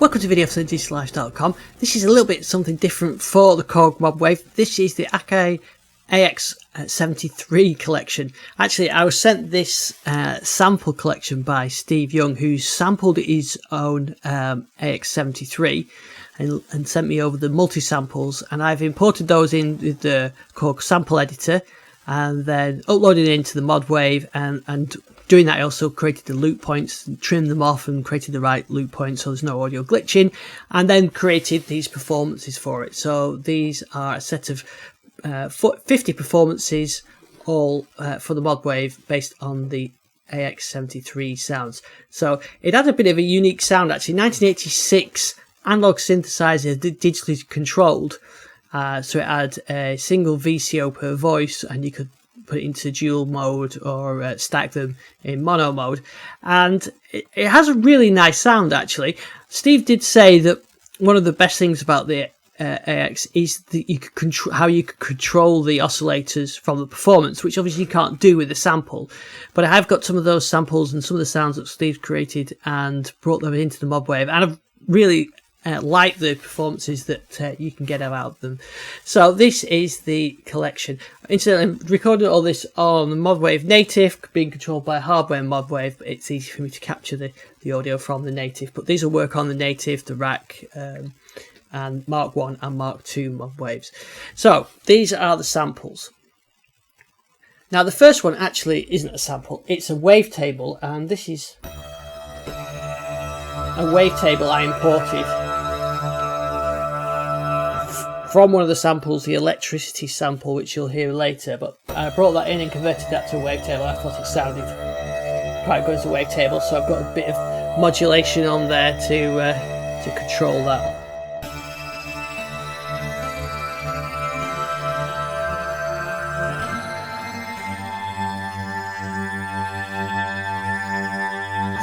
Welcome to video for digitallifestyle.com. This is a little bit something different for the Korg Modwave. This is the Akai AX73 collection. Actually, I was sent this sample collection by Steve Young, who sampled his own AX73 and sent me over the Multisamples, and I've imported those in with the Korg Sample Editor and then uploaded it into the Modwave, and doing that I also created the loop points, trimmed them off and created the right loop points so there's no audio glitching, and then created these performances for it. So these are a set of 50 performances, all for the Modwave based on the AX73 sounds. So it had a bit of a unique sound actually. 1986 analog synthesizer, digitally controlled. So it had a single VCO per voice, and you could put it into dual mode or stack them in mono mode. And it has a really nice sound actually. Steve did say that one of the best things about the AX is that you could control how you could control the oscillators from the performance, which obviously you can't do with a sample. But I have got some of those samples and some of the sounds that Steve created and brought them into the Modwave, and I've really like the performances that you can get out of them. So this is the collection. Incidentally, I'm recording all this on the Modwave Native, being controlled by hardware Modwave, but it's easy for me to capture the audio from the Native. But these will work on the Native, the Rack, and Mark 1 and Mark 2 Modwaves. So these are the samples. Now the first one actually isn't a sample, it's a wavetable, and this is a wavetable I imported from one of the samples, the electricity sample, which you'll hear later. But I brought that in and converted that to a wavetable. I thought it sounded quite good as a wavetable, so I've got a bit of modulation on there to control that.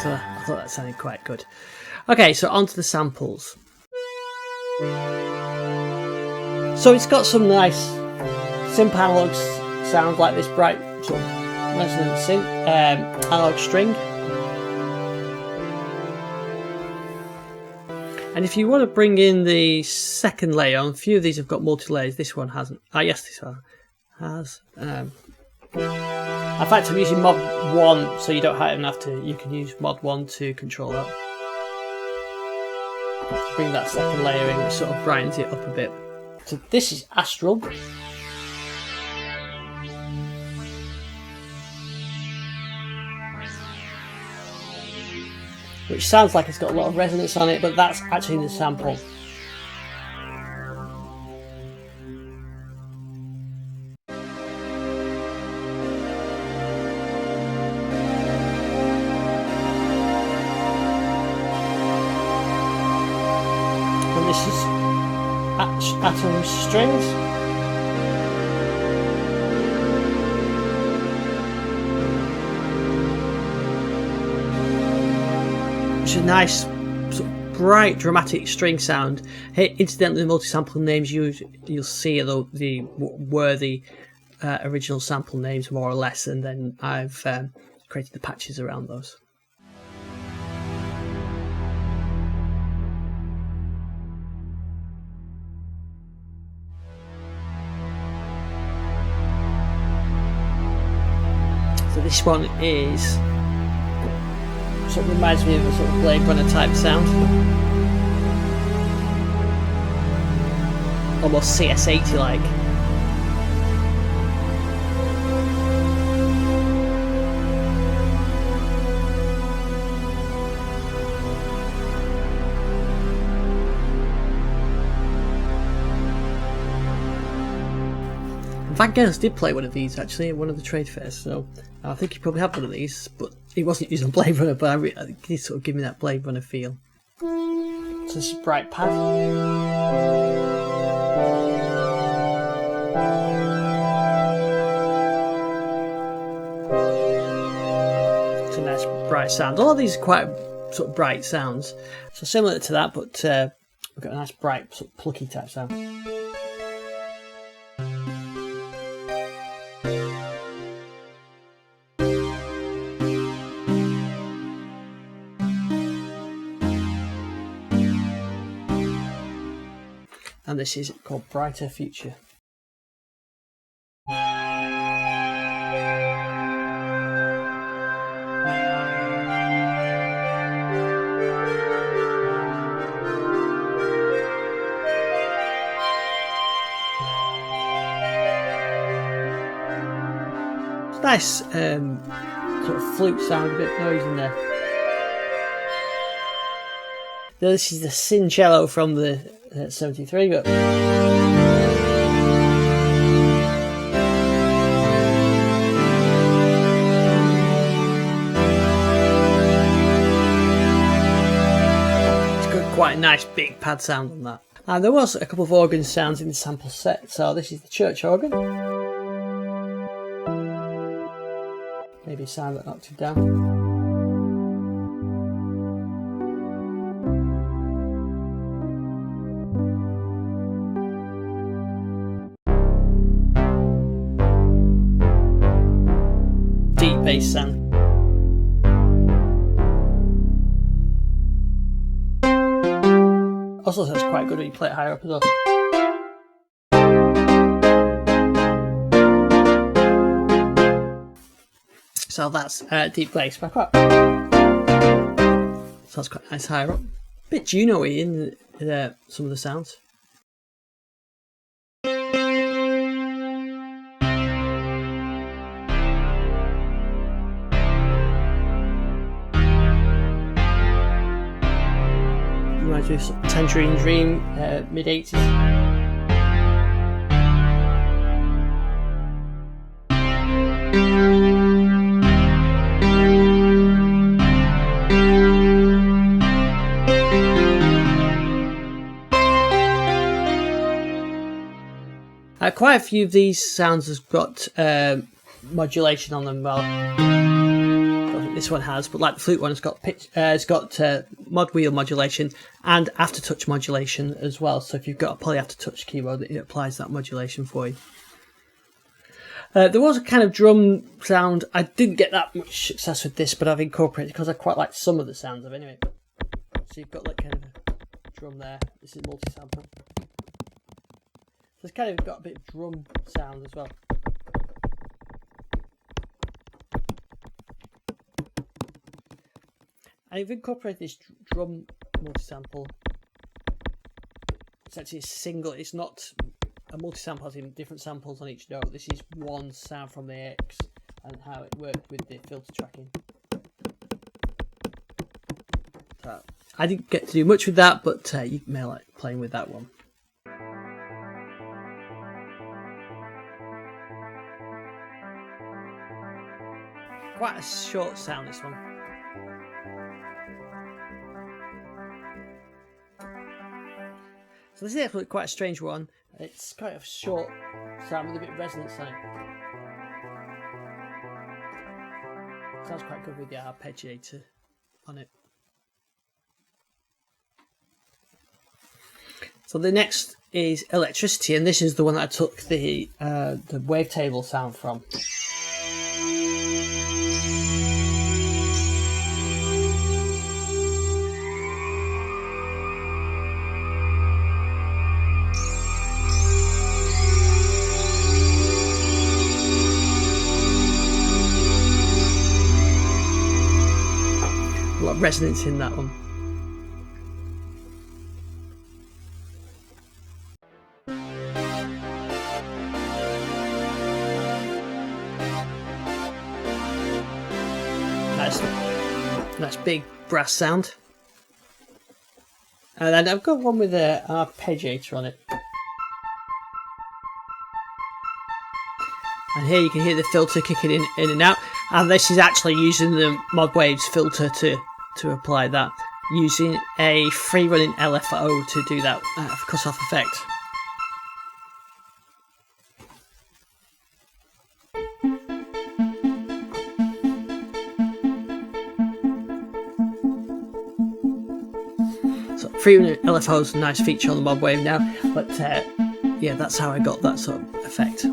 So I thought that sounded quite good. Okay, so on to the samples. So it's got some nice simple analog sounds like this bright sort of resonant synth, analog string. And if you want to bring in the second layer, a few of these have got multi-layers, this one hasn't. Ah yes, this one has. In fact, I'm using Mod 1, so you don't even have to, you can use Mod 1 to control that. To bring that second layer in, it sort of brightens it up a bit. So this is Astral. Which sounds like it's got a lot of resonance on it, but that's actually the sample. And this is Atom strings. It's a nice, sort of bright, dramatic string sound. Hey, incidentally, the multi-sample names you'll see were the original sample names more or less, and then I've created the patches around those. So this one is sort of reminds me of a sort of Blade Runner type sound, almost CS80 like. Vangelis did play one of these actually at one of the trade fairs, so I think he probably had one of these, but he wasn't using Blade Runner, but I think he sort of gave me that Blade Runner feel. So this is Bright Pad. It's a nice bright sound. All of these are quite sort of bright sounds, so similar to that, but we've got a nice bright sort of plucky type sound. and this is called Brighter Future. Nice sort of flute sound, a bit of noise in there. This is the Cello from the 73, but it's got quite a nice big pad sound on that. And there was a couple of organ sounds in the sample set, so this is the church organ. Maybe a sound that octave down. Deep bass sound. Also sounds quite good when you play it higher up as well. So that's deep bass back up. Sounds quite nice higher up. Bit Juno-y in some of the sounds. Reminds me of Tangerine Dream, mid-80s. Quite a few of these sounds has got modulation on them. Well, I don't think this one has, but like the flute one, it's got mod wheel modulation and aftertouch modulation as well. So if you've got a poly aftertouch keyboard, it applies that modulation for you. There was a kind of drum sound. I didn't get that much success with this, but I've incorporated it because I quite like some of the sounds of it anyway. So you've got like kind of a drum there. This is multi-sample. So it's kind of got a bit of drum sound as well. I've incorporated this drum multi-sample. It's actually a single, it's not a multi-sample as in different samples on each note. This is one sound from the AX and how it worked with the filter tracking. So I didn't get to do much with that, but you may like playing with that one. Quite a short sound, this one. So this is actually quite a strange one. It's kind of short sound with a bit of resonance on it. Sounds quite good with the arpeggiator on it. So the next is Electricity, and this is the one that I took the Wavetable sound from. A lot of resonance in that one. Nice big brass sound. And then I've got one with an arpeggiator on it. And here you can hear the filter kicking in and out. And this is actually using the Modwave's filter to apply that, using a free running LFO to do that cut-off effect. So free running LFO is a nice feature on the Modwave now, but yeah, that's how I got that sort of effect.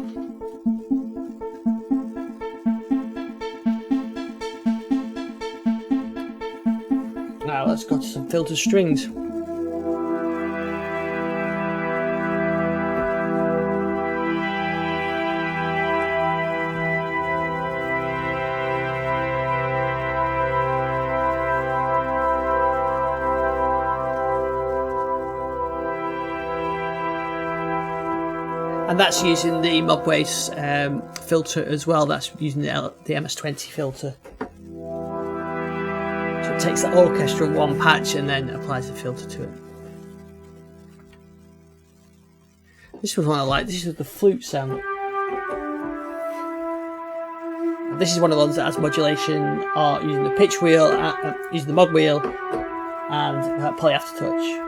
Now let's go to some filtered strings. And that's using the Modwave's filter as well. That's using the MS-20 filter. So it takes the orchestra one patch and then applies the filter to it. This was one I like. This is the flute sound. This is one of the ones that has modulation using the pitch wheel, using the mod wheel, and poly aftertouch.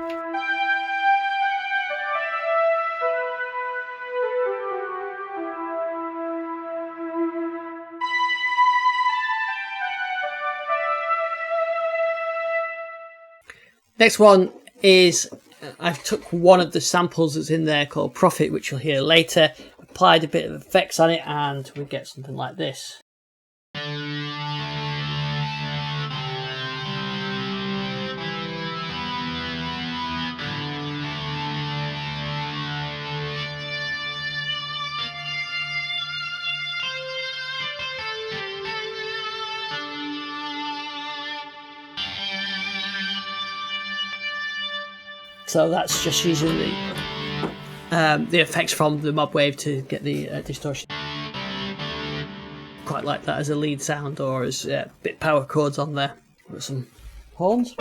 Next one is, I took one of the samples that's in there called Profit, which you'll hear later, applied a bit of effects on it, and we get something like this. So that's just using the effects from the Modwave to get the distortion. Quite like that as a lead sound or as bit power chords on there with some horns.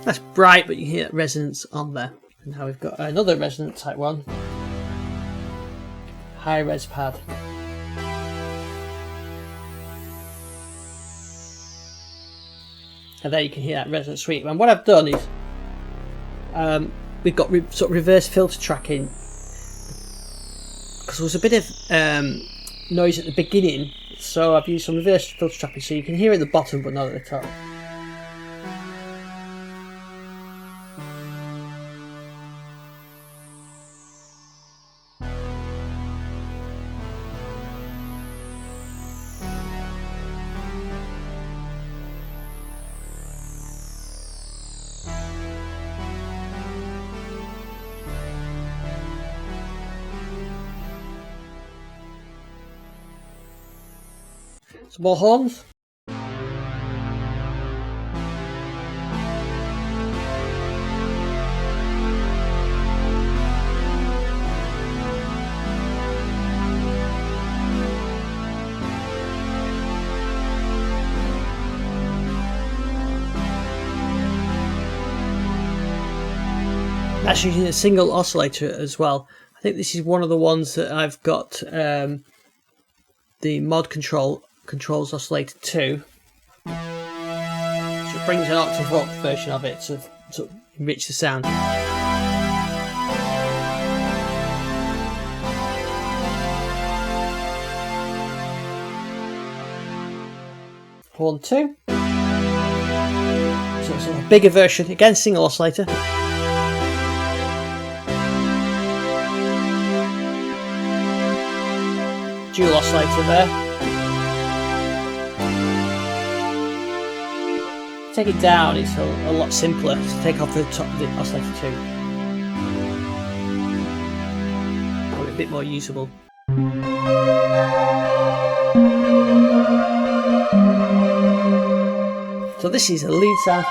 That's bright, but you hear resonance on there. And now we've got another resonant type one. High res pad. And there you can hear that resonant sweep. And what I've done is we've got sort of reverse filter tracking because there was a bit of noise at the beginning, so I've used some reverse filter tracking so you can hear it at the bottom but not at the top. Some more horns. That's using a single oscillator as well. I think this is one of the ones that I've got the mod controls oscillator 2, so it brings an octave up version of it to sort of enrich the sound. Horn 2, so it's a bigger version, again single oscillator. Dual oscillator there. Take it down, it's a lot simpler to take off the top of the oscillator 2. Probably a bit more usable. So this is a lead sound.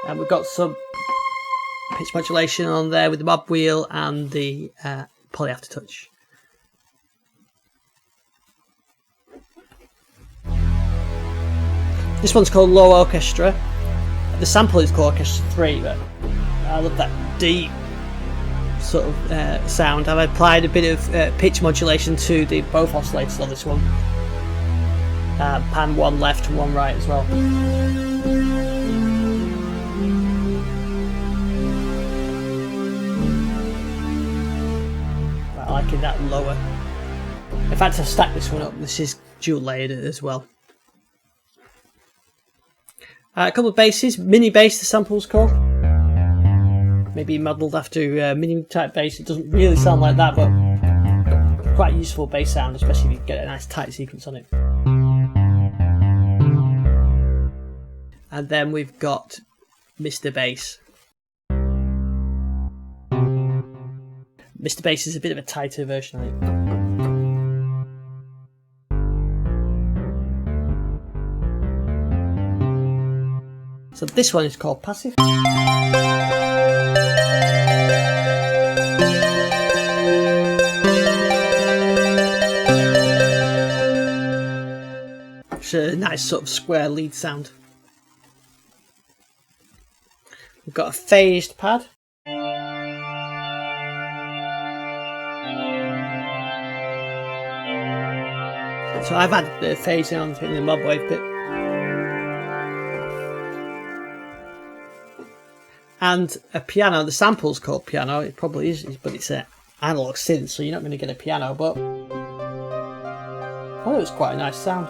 And we've got some pitch modulation on there with the mod wheel and the poly aftertouch. This one's called Low Orchestra. The sample is called Orchestra 3, but I love that deep sort of sound. I've applied a bit of pitch modulation to both oscillators on this one. Pan one left and one right as well. I like that lower. In fact, I've stacked this one up. This is dual layered as well. A couple of basses. Mini bass, the sample's called. Maybe modelled after mini type bass. It doesn't really sound like that, but quite useful bass sound, especially if you get a nice tight sequence on it. And then we've got Mr. Bass. Mr. Bass is a bit of a tighter version, I think. So this one is called Passive. It's a nice sort of square lead sound. We've got a phased pad. So I've had the phasing on in the Modwave bit. And a piano. The sample's called piano. It probably is, but it's an analog synth, so you're not going to get a piano. But I thought it was quite a nice sound.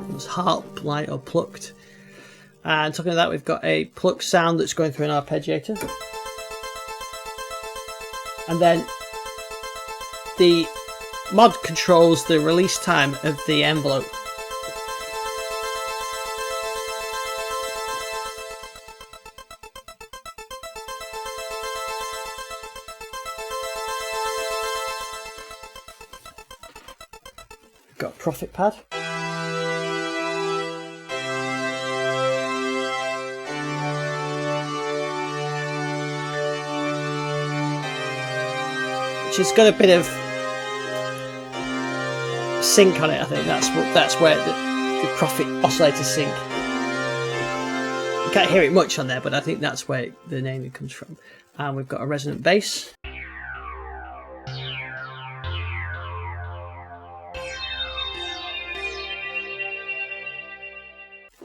It was harp, light, or plucked. And talking of that, we've got a Pluck sound that's going through an arpeggiator. And then the mod controls the release time of the envelope. We've got a profit pad. Which has got a bit of sync on it. I think that's where the profit oscillator sync. You can't hear it much on there, but I think that's where the naming comes from. And we've got a resonant bass.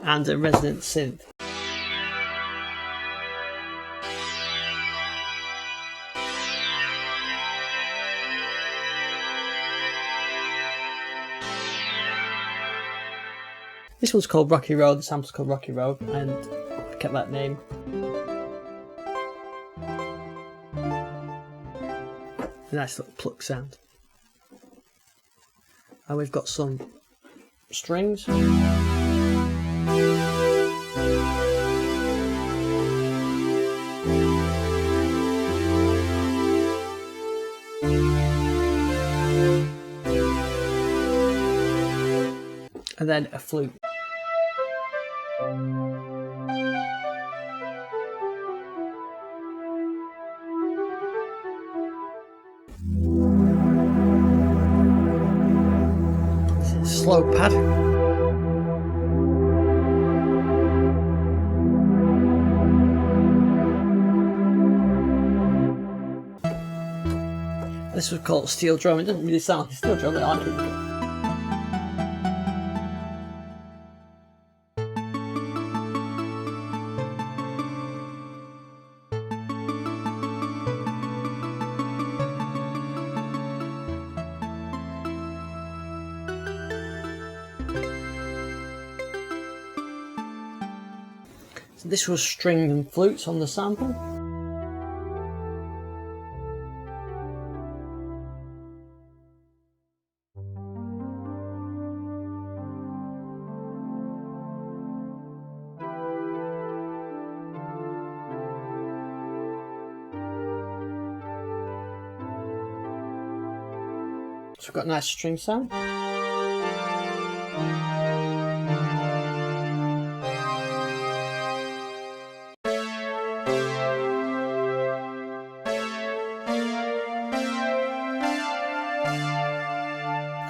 And a resonant synth. This one's called Rocky Road, the sample's called Rocky Road, and I kept that name. A nice little pluck sound. And we've got some strings. And then a flute. This is a slow pad. This was called steel drum. It doesn't really sound like a steel drum, but I like it. So this was string and flutes on the sample. So we've got a nice string sound.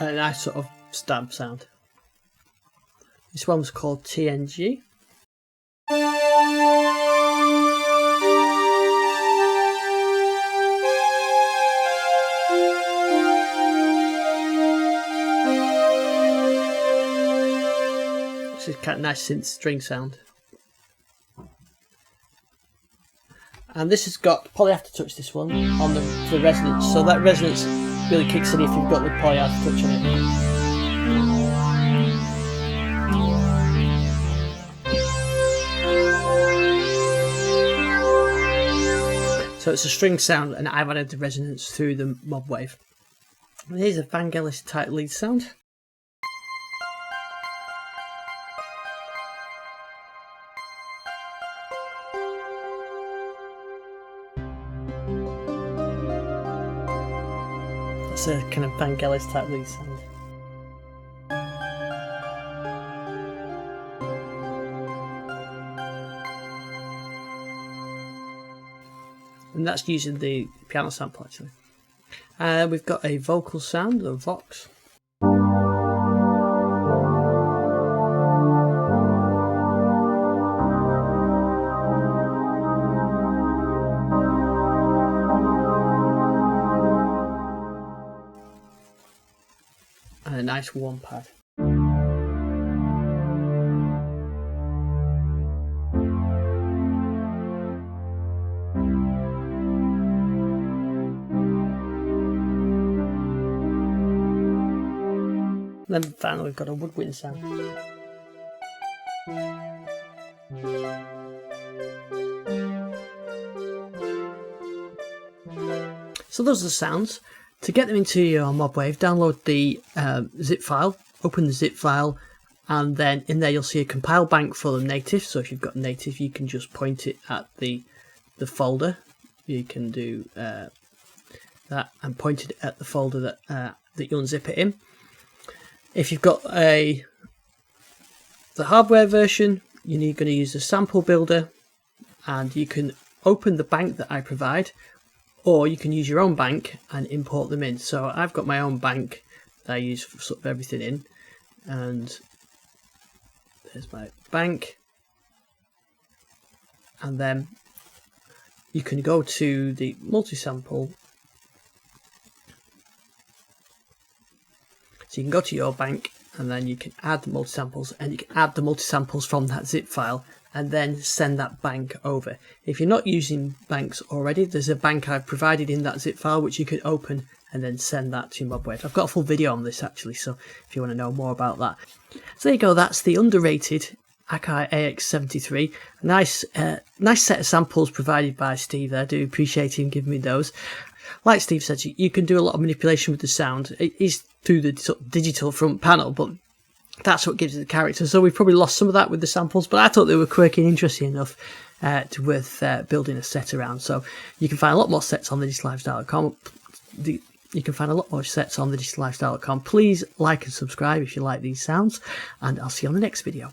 And a nice sort of stab sound. This one was called TNG. This is kind of nice synth string sound. And this has got poly aftertouch, this one, on the resonance. So that resonance really kicks in if you've got the poly aftertouch on it. So it's a string sound, and I've added the resonance through the Modwave. And here's a Vangelis type lead sound. That's a kind of Vangelis type lead sound. And that's using the piano sample actually. We've got a vocal sound, a vox. And a nice warm pad. And then finally we've got a woodwind sound. So those are the sounds. To get them into your Modwave, download the zip file, open the zip file, and then in there you'll see a compile bank for them native. So if you've got native, you can just point it at the folder. You can do that and point it at the folder that you unzip it in. If you've got the hardware version, you're going to use the sample builder, and you can open the bank that I provide, or you can use your own bank and import them in. So I've got my own bank that I use for sort of everything in, and there's my bank, and then you can go to the multi-sample. So you can go to your bank, and then you can add the multi-samples, and you can add the multi-samples from that zip file and then send that bank over. If you're not using banks already, there's a bank I've provided in that zip file which you can open and then send that to Modwave. I've got a full video on this actually, so if you want to know more about that. So there you go, that's the underrated Akai AX73. Nice set of samples provided by Steve there. I do appreciate him giving me those. Like Steve said, you can do a lot of manipulation with the sound. It is through the sort of digital front panel, but that's what gives it the character. So we've probably lost some of that with the samples, but I thought they were quirky and interesting enough to worth building a set around. So you can find a lot more sets on thedigital-lifestyle.com. You can find a lot more sets on thedigital-lifestyle.com. Please like and subscribe if you like these sounds, and I'll see you on the next video.